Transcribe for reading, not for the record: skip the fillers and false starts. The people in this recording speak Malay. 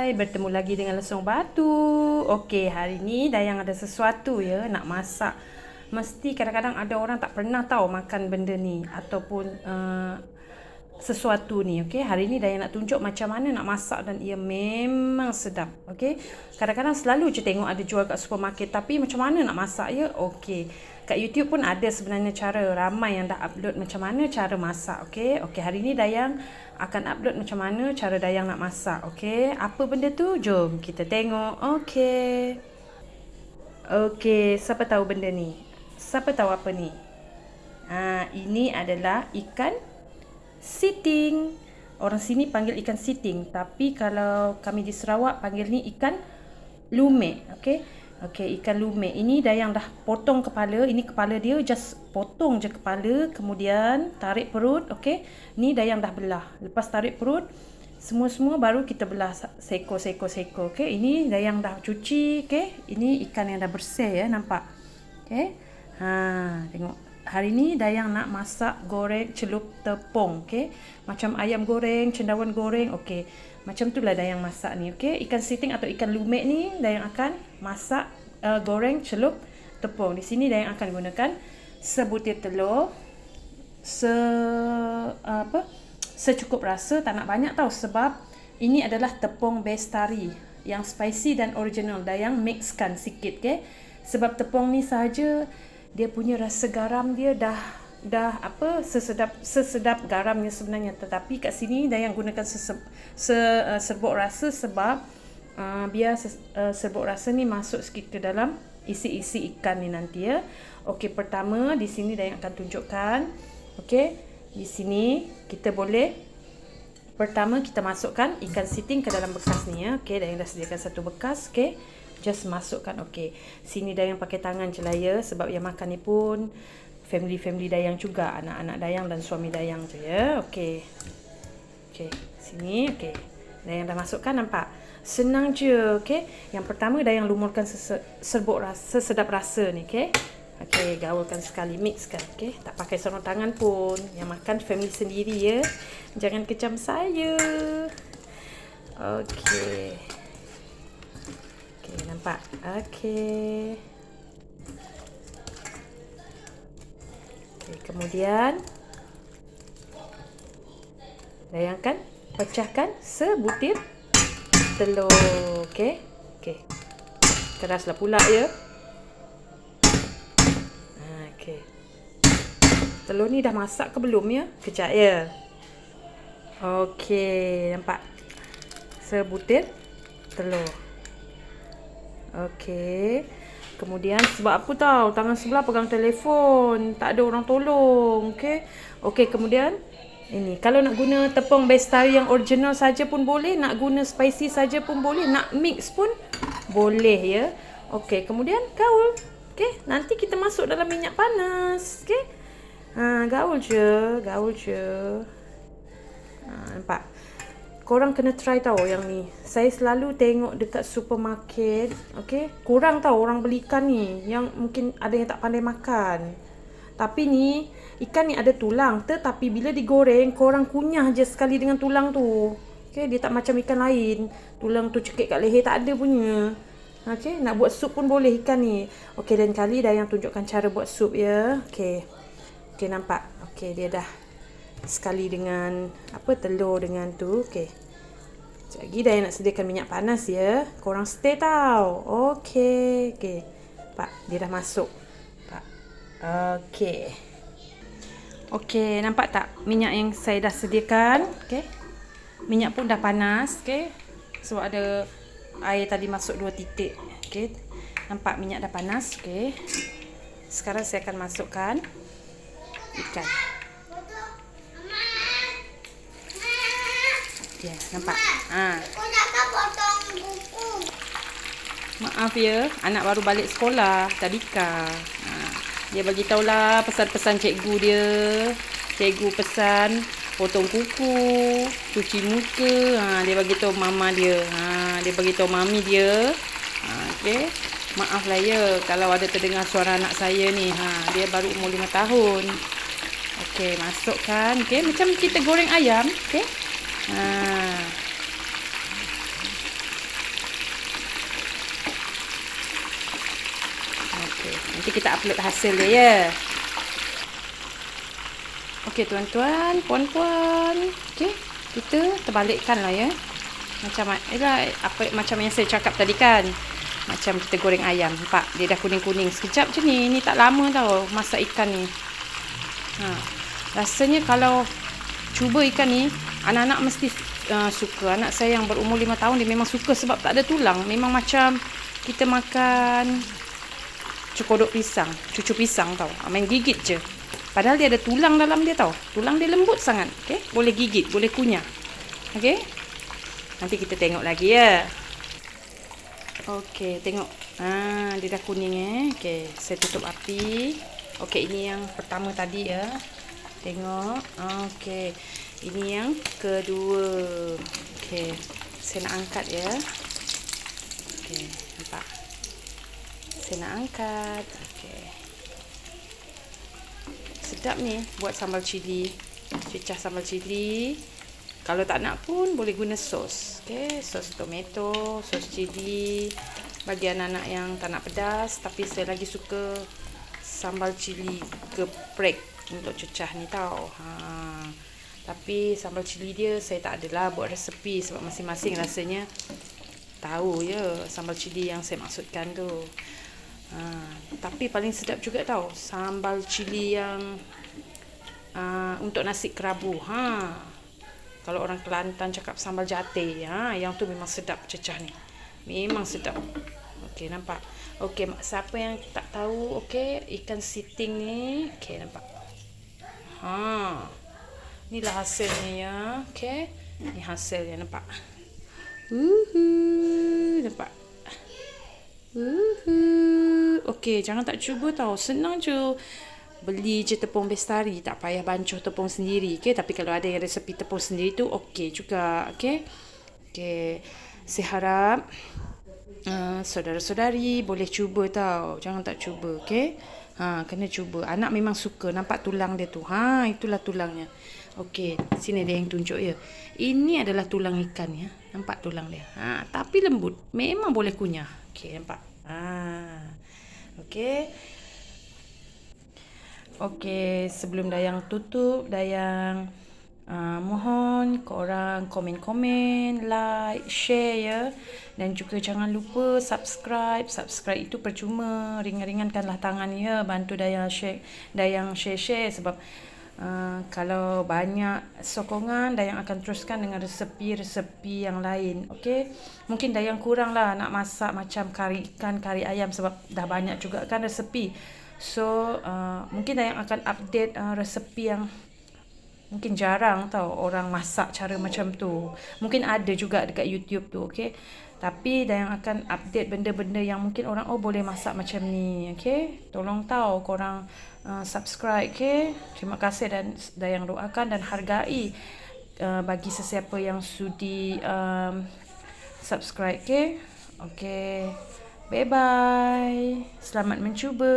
Hai, bertemu lagi dengan Lesung Batu. Okey, hari ni Dayang ada sesuatu ya nak masak. Mesti kadang-kadang ada orang tak pernah tahu makan benda ni ataupun sesuatu ni. Okey, hari ni Dayang nak tunjuk macam mana nak masak dan ia memang sedap. Okey, kadang-kadang selalu je tengok ada jual kat supermarket, tapi macam mana nak masak ya? Okey, kat YouTube pun ada sebenarnya cara, ramai yang dah upload macam mana cara masak. Okey, hari ni Dayang akan upload macam mana cara Dayang nak masak. Okey, apa benda tu? Jom kita tengok. Okey, siapa tahu benda ni? Siapa tahu apa ni? Ini adalah ikan siting. Orang sini panggil ikan siting, tapi kalau kami di Sarawak panggil ni ikan lumek. Okey, ikan lumek. Ini Dayang dah potong kepala. Ini kepala dia, just potong je kepala. Kemudian tarik perut. Okey, ni Dayang dah belah. Lepas tarik perut, semua baru kita belah seko-seko. Okey, ini Dayang dah cuci. Okey, ini ikan yang dah bersih ya, nampak? Okey. Tengok. Hari ni Dayang nak masak goreng celup tepung. Okey, macam ayam goreng, cendawan goreng. Okey, macam itulah Dayang masak ni. Okey, ikan siting atau ikan lumek ni Dayang akan masak goreng celup tepung. Di sini Dayang akan gunakan sebutir telur, secukup rasa, tak nak banyak tau, sebab ini adalah tepung bestari yang spicy dan original. Dayang mixkan sikit, okey. Sebab tepung ni sahaja dia punya rasa garam dia dah sesedap garamnya sebenarnya, tetapi kat sini Dayang gunakan serbuk rasa sebab biar serbuk rasa ni masuk sikit ke dalam isi ikan ni nanti ya. Okey, pertama di sini Dayang akan tunjukkan. Okey, di sini kita boleh pertama kita masukkan ikan siting ke dalam bekas ni ya. Okey, Dayang dah sediakan satu bekas. Okey, just masukkan. Okey, sini Dayang pakai tangan je lah ya, sebab yang makan ni pun family Dayang juga, anak-anak Dayang dan suami Dayang je ya. Okey, sini. Okey, Dayang dah masukkan, nampak? Senang je. Okey, yang pertama Dayang lumurkan serbuk rasa, sedap rasa ni. Okey, gaulkan sekali, mixkan. Okey, tak pakai sarung tangan pun. Yang makan family sendiri ya, jangan kecam saya. Okey, nampak? Okey, kemudian Dayang akan pecahkan sebutir telur. Okey, keraslah pula ya. Okey, telur ni dah masak ke belum ya? Kejap ya. Okey, nampak? Sebutir telur. Okey, kemudian sebab apa tahu, tangan sebelah pegang telefon, tak ada orang tolong. Okey, kemudian ini, kalau nak guna tepung bestari yang original saja pun boleh, nak guna spicy saja pun boleh, nak mix pun boleh ya. Okey, kemudian gaul. Okey, nanti kita masuk dalam minyak panas. Okey, gaul je. Nampak? Korang kena try tau yang ni. Saya selalu tengok dekat supermarket. Okey, kurang tahu orang belikan ni, yang mungkin ada yang tak pandai makan. Tapi ni ikan ni ada tulang, tetapi bila digoreng korang kunyah je sekali dengan tulang tu. Okey, dia tak macam ikan lain, tulang tu cekik kat leher, tak ada punya. Okey, nak buat sup pun boleh ikan ni. Okey, lain kali Dayang tunjukkan cara buat sup ya. Okey, nampak? Okey, dia dah sekali dengan telur dengan tu. Okey, sekejap lagi Dayang nak sediakan minyak panas ya, korang stay tau. Okey, nampak? Dia dah masuk. Okey, nampak tak minyak yang saya dah sediakan? Okey, minyak pun dah panas. Okey, sebab ada air tadi masuk 2 titik. Okey, nampak minyak dah panas. Okey, sekarang saya akan masukkan ikan. Ya, nampak? Aku nak potong buku. Maaf ya, anak baru balik sekolah, Tabika. Dia bagi tahulah pesan-pesan cikgu dia. Cikgu pesan potong kuku, cuci muka. Dia bagi tahu mama dia. Dia bagi tahu mami dia. Okey. Maaflah ya kalau ada terdengar suara anak saya ni. Dia baru umur 5 tahun. Okey, masukkan. Okey, macam kita goreng ayam. Okey. kita upload hasil dia ya. Okey tuan-tuan, puan-puan. Okey, kita terbalikkan lah ya. Macam yang saya cakap tadi kan. Macam kita goreng ayam. Nampak? Dia dah kuning-kuning. Sekejap je ni. Ni tak lama tau masak ikan ni. Rasanya kalau cuba ikan ni, anak-anak mesti suka. Anak saya yang berumur 5 tahun dia memang suka sebab tak ada tulang. Memang macam kita makan cukodok pisang, cucu pisang tau. Main gigit je. Padahal dia ada tulang dalam dia tau. Tulang dia lembut sangat. Okay? Boleh gigit, boleh kunyah. Okay? Nanti kita tengok lagi ya. Okey, tengok. Dia dah kuning Okey, saya tutup api. Okey, ini yang pertama tadi ya. Tengok. Okey. Ini yang kedua. Okey, saya nak angkat ya. Okey, nampak. Saya nak angkat. Okey. Sedap ni buat sambal cili. Cecah sambal cili. Kalau tak nak pun boleh guna sos. Okey, sos tomato, sos cili. Bagi anak-anak yang tak nak pedas tapi saya lagi suka sambal cili geprek untuk cecah ni tau. Tapi sambal cili dia saya tak adalah buat resepi sebab masing-masing rasanya tahu ya sambal cili yang saya maksudkan tu. Tapi paling sedap juga tau sambal cili yang untuk nasi kerabu. Kalau orang Kelantan cakap sambal jate, yang tu memang sedap cecah ni. Memang sedap. Okey, nampak. Okey, siapa yang tak tahu, okey, ikan siting ni, okey, nampak. Inilah hasilnya ya. Okey. Ni hasilnya nampak. Nampak. Okey, jangan tak cuba tau. Senang je. Beli je tepung bestari, tak payah bancuh tepung sendiri. Okey, tapi kalau ada yang resepi tepung sendiri tu okey juga. Okey. Okey. Saya harap saudara-saudari boleh cuba tau. Jangan tak cuba, okey? Kena cuba. Anak memang suka nampak tulang dia tu. Itulah tulangnya. Okey, sini dia yang tunjuk ya. Ini adalah tulang ikan ya. Nampak tulang dia. Tapi lembut. Memang boleh kunyah. Okey, nampak. Okey. Okey, sebelum Dayang tutup, Dayang mohon korang komen-komen, like, share ya. Dan juga jangan lupa subscribe. Subscribe itu percuma. Ringan-ringankanlah tangan ya. Bantu Dayang share sebab kalau banyak sokongan, Dayang akan teruskan dengan resepi-resepi yang lain. Okey. Mungkin Dayang kurang lah nak masak macam kari ikan, kari ayam sebab dah banyak juga kan resepi. So, mungkin Dayang akan update resepi yang mungkin jarang tau orang masak cara macam tu. Mungkin ada juga dekat YouTube tu, okey. Tapi Dayang akan update benda-benda yang mungkin orang boleh masak macam ni, okey. Tolong tahu korang subscribe, okey. Terima kasih dan Dayang doakan dan hargai bagi sesiapa yang sudi subscribe, okey. Okey. Bye bye. Selamat mencuba.